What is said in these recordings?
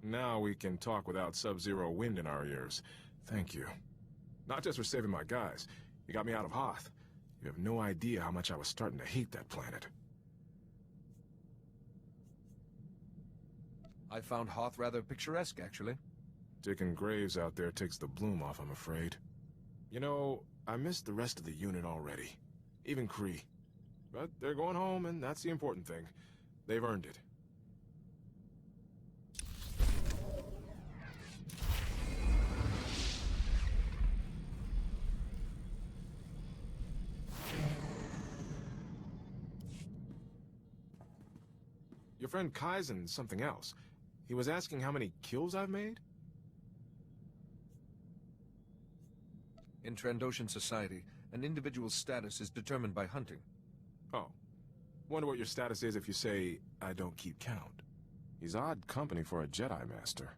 Now we can talk without sub-zero wind in our ears. Thank you. Not just for saving my guys. You got me out of Hoth. You have no idea how much I was starting to hate that planet. I found Hoth rather picturesque, actually. Digging graves out there takes the bloom off, I'm afraid. You know, I missed the rest of the unit already. Even Kree. But they're going home, and that's the important thing. They've earned it. Your friend Kaizen's something else. He was asking how many kills I've made? In Trandoshan society, an individual's status is determined by hunting. Oh. Wonder what your status is if you say, I don't keep count. He's odd company for a Jedi Master.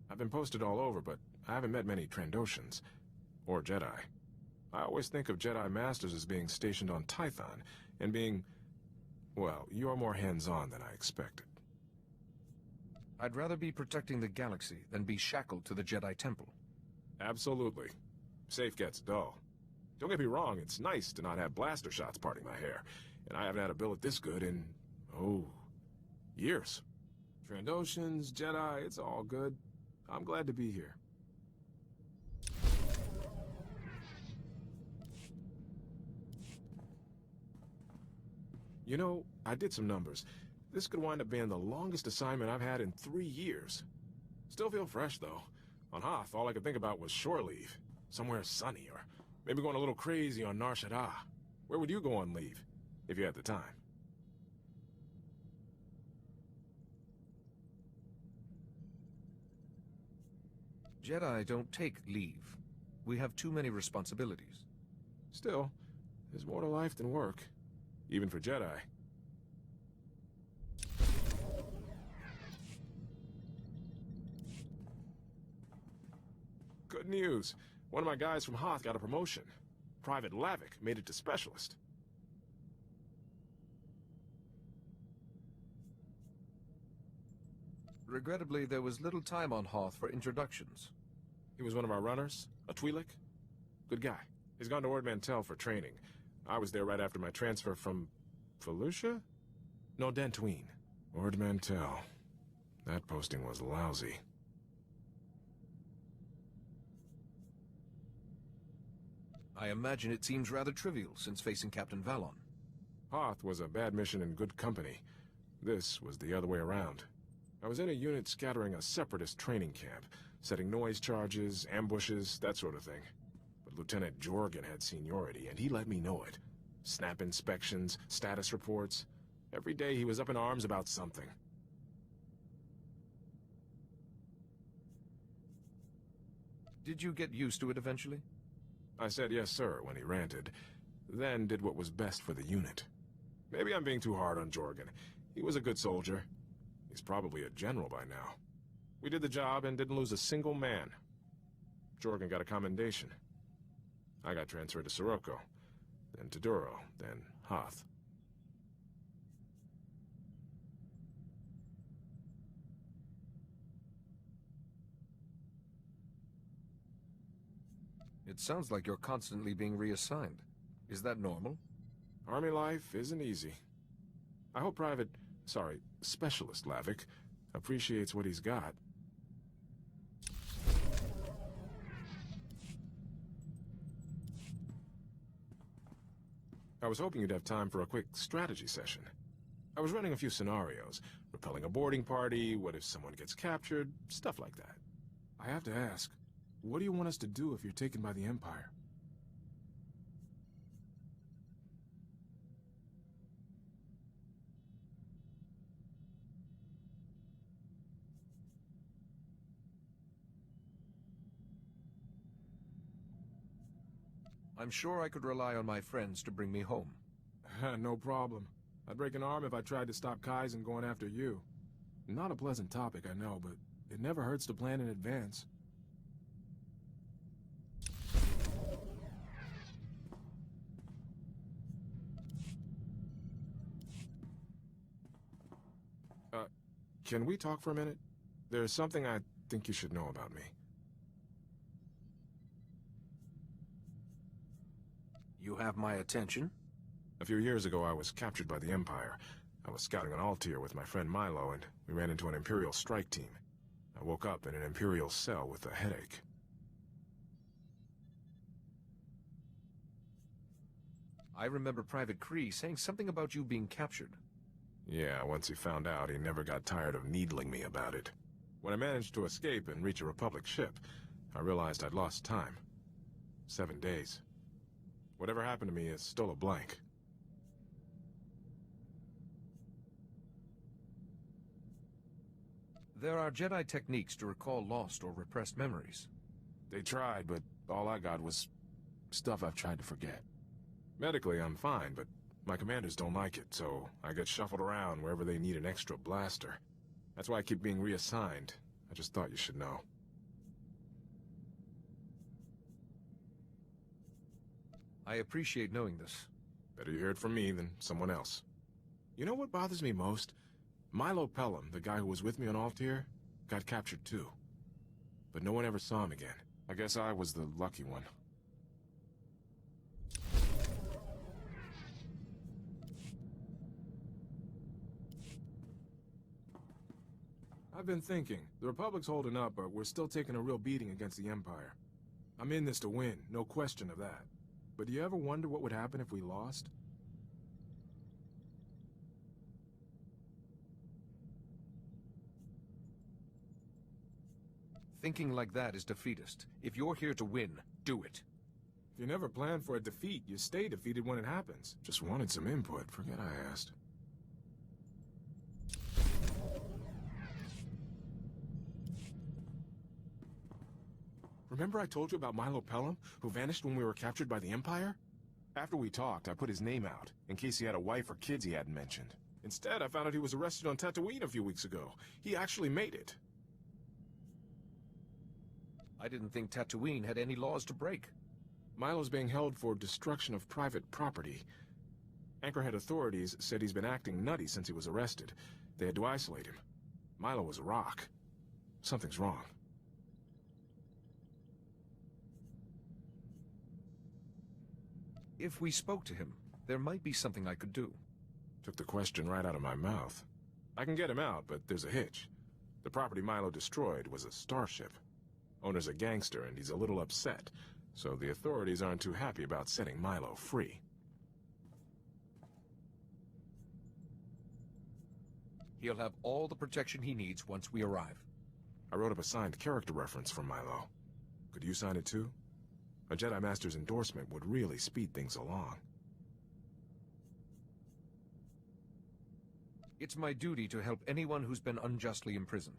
I've been posted all over, but I haven't met many Trandoshans. Or Jedi. I always think of Jedi Masters as being stationed on Tython, and being... well, you're more hands-on than I expected. I'd rather be protecting the galaxy than be shackled to the Jedi Temple. Absolutely. Safe gets dull. Don't get me wrong, it's nice to not have blaster shots parting my hair, and I haven't had a billet this good in, years. Trandoshans, Jedi, it's all good. I'm glad to be here. You know, I did some numbers. This could wind up being the longest assignment I've had in 3 years. Still feel fresh, though. On Hoth, all I could think about was shore leave. Somewhere sunny, or maybe going a little crazy on Nar Shaddaa. Where would you go on leave, if you had the time? Jedi don't take leave. We have too many responsibilities. Still, there's more to life than work. Even for Jedi. Good news. One of my guys from Hoth got a promotion. Private Lavik made it to Specialist. Regrettably, there was little time on Hoth for introductions. He was one of our runners, a Twi'lek. Good guy. He's gone to Ord Mantell for training. I was there right after my transfer from... Felucia? No, Dantooine. Ord Mantell. That posting was lousy. I imagine it seems rather trivial since facing Captain Valon. Hoth was a bad mission in good company. This was the other way around. I was in a unit scattering a separatist training camp, setting noise charges, ambushes, that sort of thing. But Lieutenant Jorgen had seniority, and he let me know it. Snap inspections, status reports. Every day he was up in arms about something. Did you get used to it eventually? I said yes, sir, when he ranted, then did what was best for the unit. Maybe I'm being too hard on Jorgen. He was a good soldier. He's probably a general by now. We did the job and didn't lose a single man. Jorgen got a commendation. I got transferred to Sirocco, then to Duro, then Hoth. It sounds like you're constantly being reassigned. Is that normal? Army life isn't easy. I hope Specialist Lavik appreciates what he's got. I was hoping you'd have time for a quick strategy session. I was running a few scenarios, repelling a boarding party, what if someone gets captured, stuff like that. I have to ask, what do you want us to do if you're taken by the Empire? I'm sure I could rely on my friends to bring me home. No problem. I'd break an arm if I tried to stop Kaizen going after you. Not a pleasant topic, I know, but it never hurts to plan in advance. Can we talk for a minute? There's something I think you should know about me. You have my attention? A few years ago, I was captured by the Empire. I was scouting on Altair with my friend Milo, and we ran into an Imperial strike team. I woke up in an Imperial cell with a headache. I remember Private Kree saying something about you being captured. Yeah, once he found out, he never got tired of needling me about it. When I managed to escape and reach a Republic ship, I realized I'd lost time. 7 days. Whatever happened to me is still a blank. There are Jedi techniques to recall lost or repressed memories. They tried, but all I got was stuff I've tried to forget. Medically, I'm fine, but my commanders don't like it, so I get shuffled around wherever they need an extra blaster. That's why I keep being reassigned. I just thought you should know. I appreciate knowing this. Better you hear it from me than someone else. You know what bothers me most? Milo Pelham, the guy who was with me on Altair, got captured too. But no one ever saw him again. I guess I was the lucky one. I've been thinking. The Republic's holding up, but we're still taking a real beating against the Empire. I'm in this to win, no question of that. But do you ever wonder what would happen if we lost? Thinking like that is defeatist. If you're here to win, do it. If you never plan for a defeat, you stay defeated when it happens. Just wanted some input. Forget I asked. Remember I told you about Milo Pelham, who vanished when we were captured by the Empire? After we talked, I put his name out, in case he had a wife or kids he hadn't mentioned. Instead, I found out he was arrested on Tatooine a few weeks ago. He actually made it. I didn't think Tatooine had any laws to break. Milo's being held for destruction of private property. Anchorhead authorities said he's been acting nutty since he was arrested. They had to isolate him. Milo was a rock. Something's wrong. If we spoke to him, there might be something I could do. Took the question right out of my mouth. I can get him out, but there's a hitch. The property Milo destroyed was a starship. Owner's a gangster, and he's a little upset, so the authorities aren't too happy about setting Milo free. He'll have all the protection he needs once we arrive. I wrote up a signed character reference for Milo. Could you sign it too? A Jedi Master's endorsement would really speed things along. It's my duty to help anyone who's been unjustly imprisoned.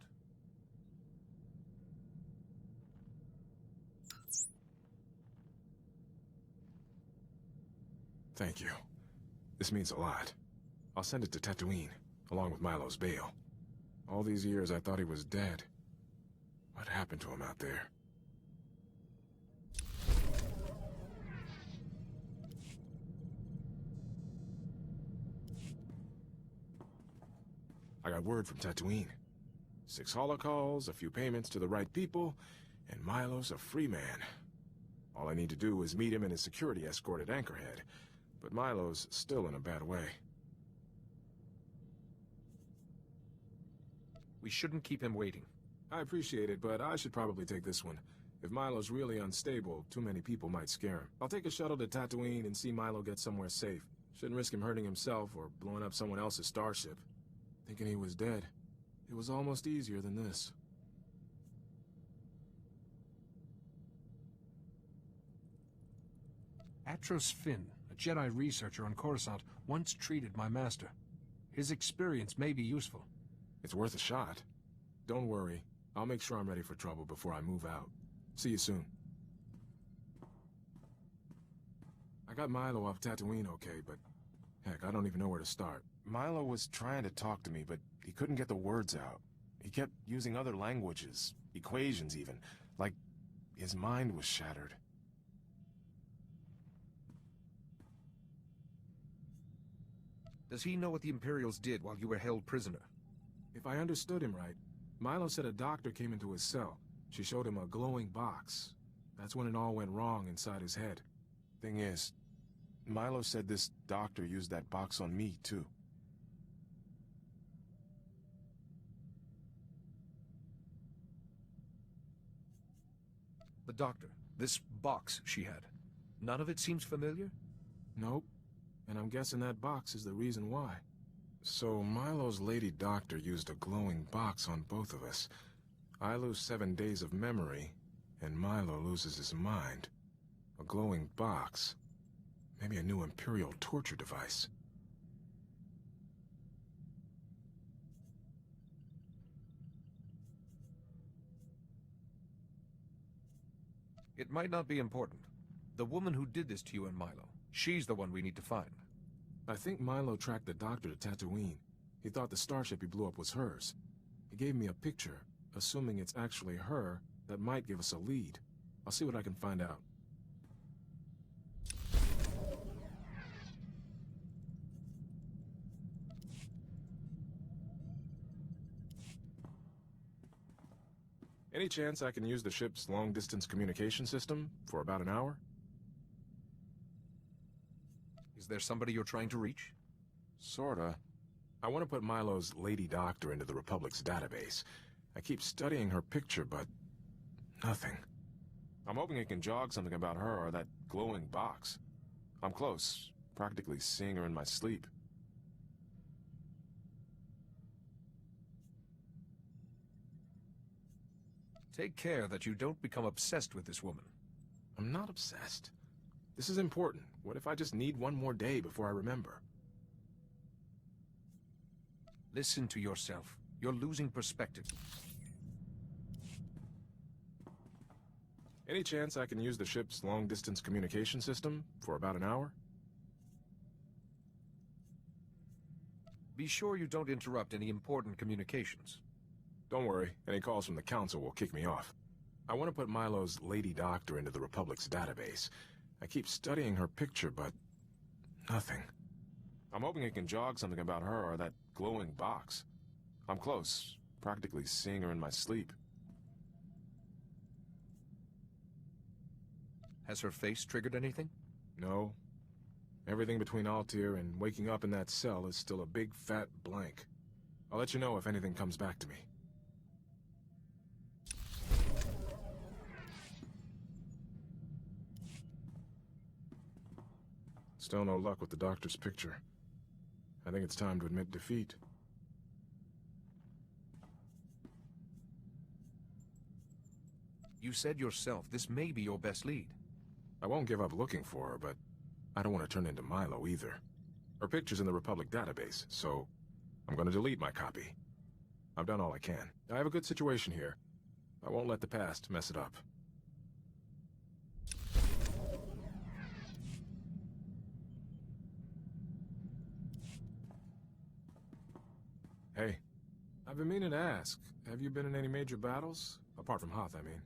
Thank you. This means a lot. I'll send it to Tatooine, along with Milo's bail. All these years I thought he was dead. What happened to him out there? I got word from Tatooine. 6 holocalls, a few payments to the right people, and Milo's a free man. All I need to do is meet him in his security escort at Anchorhead, but Milo's still in a bad way. We shouldn't keep him waiting. I appreciate it, but I should probably take this one. If Milo's really unstable, too many people might scare him. I'll take a shuttle to Tatooine and see Milo get somewhere safe. Shouldn't risk him hurting himself or blowing up someone else's starship. Thinking he was dead. It was almost easier than this. Atros Finn, a Jedi researcher on Coruscant, once treated my master. His experience may be useful. It's worth a shot. Don't worry. I'll make sure I'm ready for trouble before I move out. See you soon. I got Milo off Tatooine okay, but heck, I don't even know where to start. Milo was trying to talk to me, but he couldn't get the words out. He kept using other languages, equations even, like his mind was shattered. Does he know what the Imperials did while you were held prisoner? If I understood him right, Milo said a doctor came into his cell. She showed him a glowing box. That's when it all went wrong inside his head. Thing is, Milo said this doctor used that box on me, too. The doctor, this box she had, none of it seems familiar? Nope. And I'm guessing that box is the reason why. So Milo's lady doctor used a glowing box on both of us. I lose 7 days of memory, and Milo loses his mind. A glowing box. Maybe a new Imperial torture device. It might not be important. The woman who did this to you and Milo, she's the one we need to find. I think Milo tracked the doctor to Tatooine. He thought the starship he blew up was hers. He gave me a picture, assuming it's actually her. That might give us a lead. I'll see what I can find out. Any chance I can use the ship's long-distance communication system for about an hour? Is there somebody you're trying to reach? Sorta. I want to put Milo's lady doctor into the Republic's database. I keep studying her picture, but nothing. I'm hoping it can jog something about her or that glowing box. I'm close, practically seeing her in my sleep. Take care that you don't become obsessed with this woman. I'm not obsessed. This is important. What if I just need one more day before I remember? Listen to yourself. You're losing perspective. Any chance I can use the ship's long-distance communication system for about an hour? Be sure you don't interrupt any important communications. Don't worry, any calls from the Council will kick me off. I want to put Milo's lady doctor into the Republic's database. I keep studying her picture, but nothing. I'm hoping it can jog something about her or that glowing box. I'm close, practically seeing her in my sleep. Has her face triggered anything? No. Everything between Altair and waking up in that cell is still a big fat blank. I'll let you know if anything comes back to me. Still no luck with the doctor's picture. I think it's time to admit defeat. You said yourself this may be your best lead. I won't give up looking for her, but I don't want to turn into Milo either. Her picture's in the Republic database, so I'm going to delete my copy. I've done all I can. I have a good situation here. I won't let the past mess it up. Hey, I've been meaning to ask, have you been in any major battles? Apart from Hoth, I mean.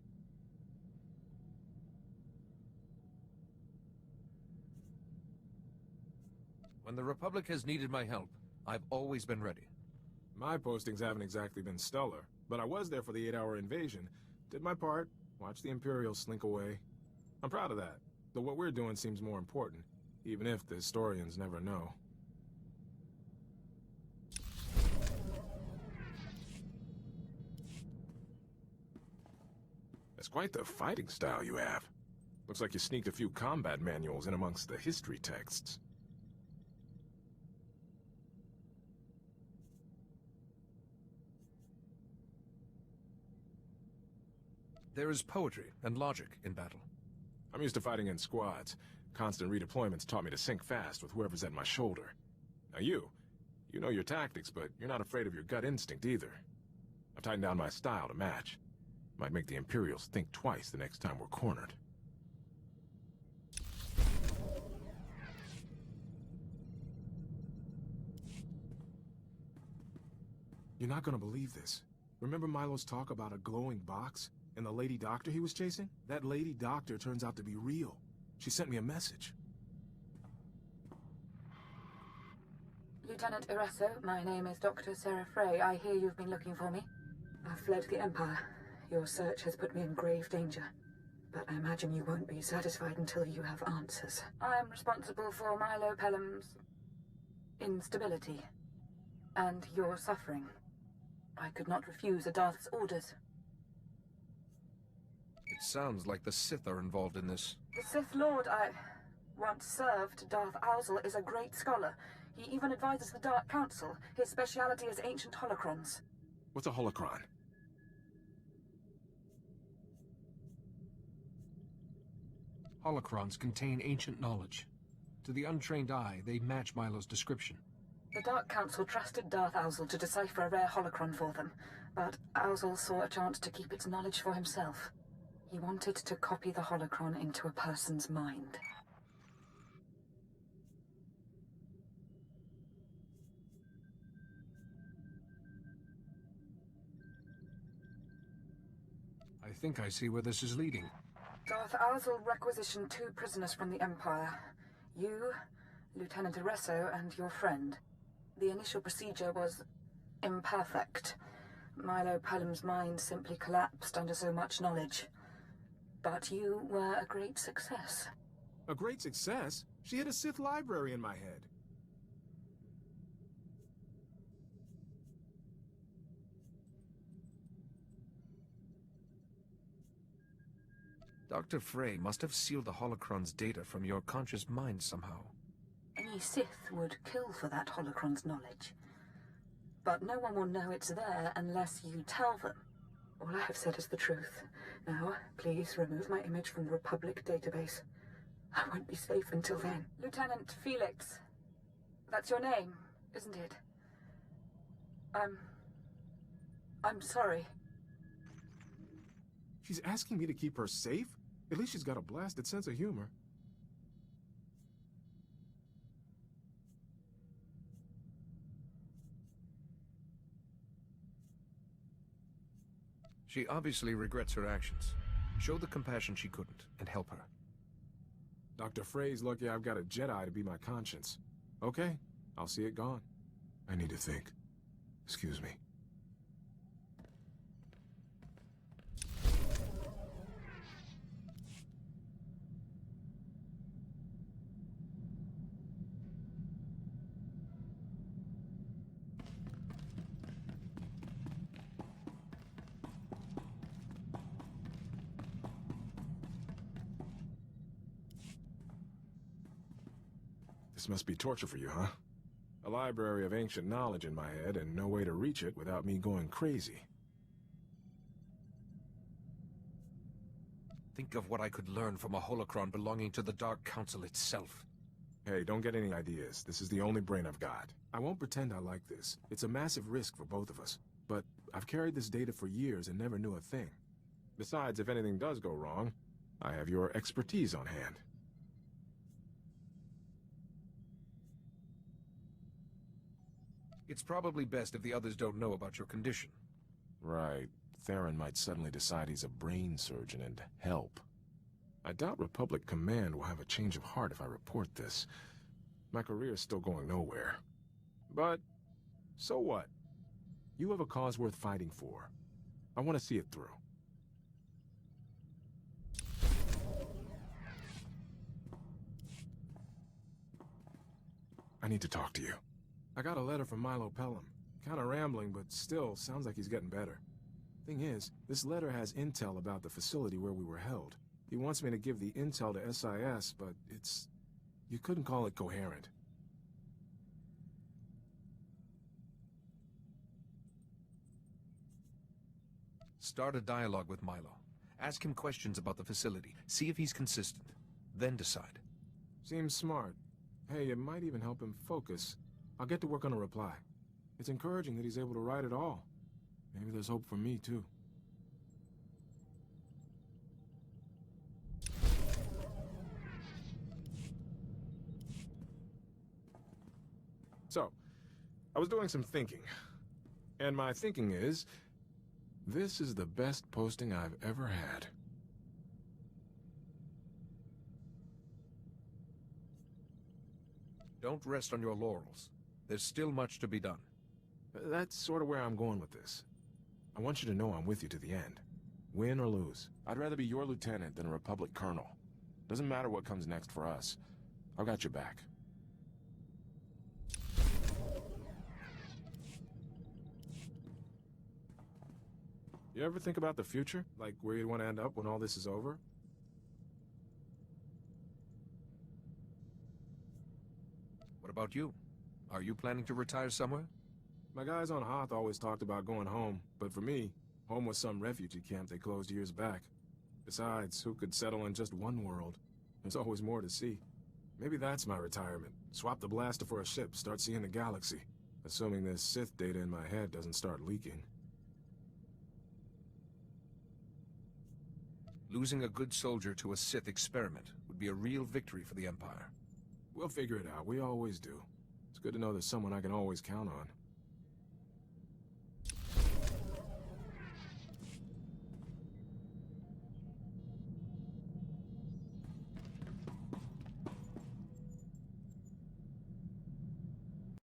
When the Republic has needed my help, I've always been ready. My postings haven't exactly been stellar, but I was there for the 8-hour invasion. Did my part, watched the Imperials slink away. I'm proud of that, though what we're doing seems more important, even if the historians never know. That's quite the fighting style you have. Looks like you sneaked a few combat manuals in amongst the history texts. There is poetry and logic in battle. I'm used to fighting in squads. Constant redeployments taught me to sink fast with whoever's at my shoulder. Now you know your tactics, but you're not afraid of your gut instinct either. I've tightened down my style to match. Might make the Imperials think twice the next time we're cornered. You're not gonna believe this. Remember Milo's talk about a glowing box? And the lady doctor he was chasing? That lady doctor turns out to be real. She sent me a message. Lieutenant Iresso, my name is Dr. Sarah Fray. I hear you've been looking for me. I've fled the Empire. Your search has put me in grave danger. But I imagine you won't be satisfied until you have answers. I am responsible for Milo Pelham's instability and your suffering. I could not refuse a Darth's orders. It sounds like the Sith are involved in this. The Sith Lord I once served, Darth Owzel, is a great scholar. He even advises the Dark Council. His speciality is ancient holocrons. What's a holocron? Holocrons contain ancient knowledge. To the untrained eye, they match Milo's description. The Dark Council trusted Darth Owzel to decipher a rare holocron for them, but Owzel saw a chance to keep its knowledge for himself. He wanted to copy the holocron into a person's mind. I think I see where this is leading. Darth Owzel requisitioned 2 prisoners from the Empire. You, Lieutenant Iresso, and your friend. The initial procedure was imperfect. Milo Pelham's mind simply collapsed under so much knowledge. But you were a great success. A great success? She hid a Sith library in my head. Dr. Fray must have sealed the holocron's data from your conscious mind somehow. Any Sith would kill for that holocron's knowledge. But no one will know it's there unless you tell them. All I have said is the truth. Now, please remove my image from the Republic database. I won't be safe until then. Lieutenant Felix. That's your name, isn't it? I'm sorry. She's asking me to keep her safe? At least she's got a blasted sense of humor. She obviously regrets her actions. Show the compassion she couldn't, and help her. Dr. Fray's lucky I've got a Jedi to be my conscience. Okay, I'll see it gone. I need to think. Excuse me. This must be torture for you, huh? A library of ancient knowledge in my head and no way to reach it without me going crazy. Think of what I could learn from a holocron belonging to the Dark Council itself. Hey, don't get any ideas. This is the only brain I've got. I won't pretend I like this. It's a massive risk for both of us. But I've carried this data for years and never knew a thing. Besides, if anything does go wrong, I have your expertise on hand. It's probably best if the others don't know about your condition. Right. Theron might suddenly decide he's a brain surgeon and help. I doubt Republic Command will have a change of heart if I report this. My career's still going nowhere. But, so what? You have a cause worth fighting for. I want to see it through. I need to talk to you. I got a letter from Milo Pelham. Kinda rambling, but still sounds like he's getting better. Thing is, this letter has intel about the facility where we were held. He wants me to give the intel to SIS, but it's... you couldn't call it coherent. Start a dialogue with Milo. Ask him questions about the facility. See if he's consistent. Then decide. Seems smart. Hey, it might even help him focus. I'll get to work on a reply. It's encouraging that he's able to write it all. Maybe there's hope for me, too. So, I was doing some thinking. And my thinking is, this is the best posting I've ever had. Don't rest on your laurels. There's still much to be done. That's sort of where I'm going with this. I want you to know I'm with you to the end. Win or lose. I'd rather be your lieutenant than a Republic colonel. Doesn't matter what comes next for us. I've got your back. You ever think about the future? Like where you'd want to end up when all this is over? What about you? Are you planning to retire somewhere? My guys on Hoth always talked about going home, but for me, home was some refugee camp they closed years back. Besides, who could settle in just one world? There's always more to see. Maybe that's my retirement. Swap the blaster for a ship, start seeing the galaxy. Assuming this Sith data in my head doesn't start leaking. Losing a good soldier to a Sith experiment would be a real victory for the Empire. We'll figure it out. We always do. It's good to know there's someone I can always count on.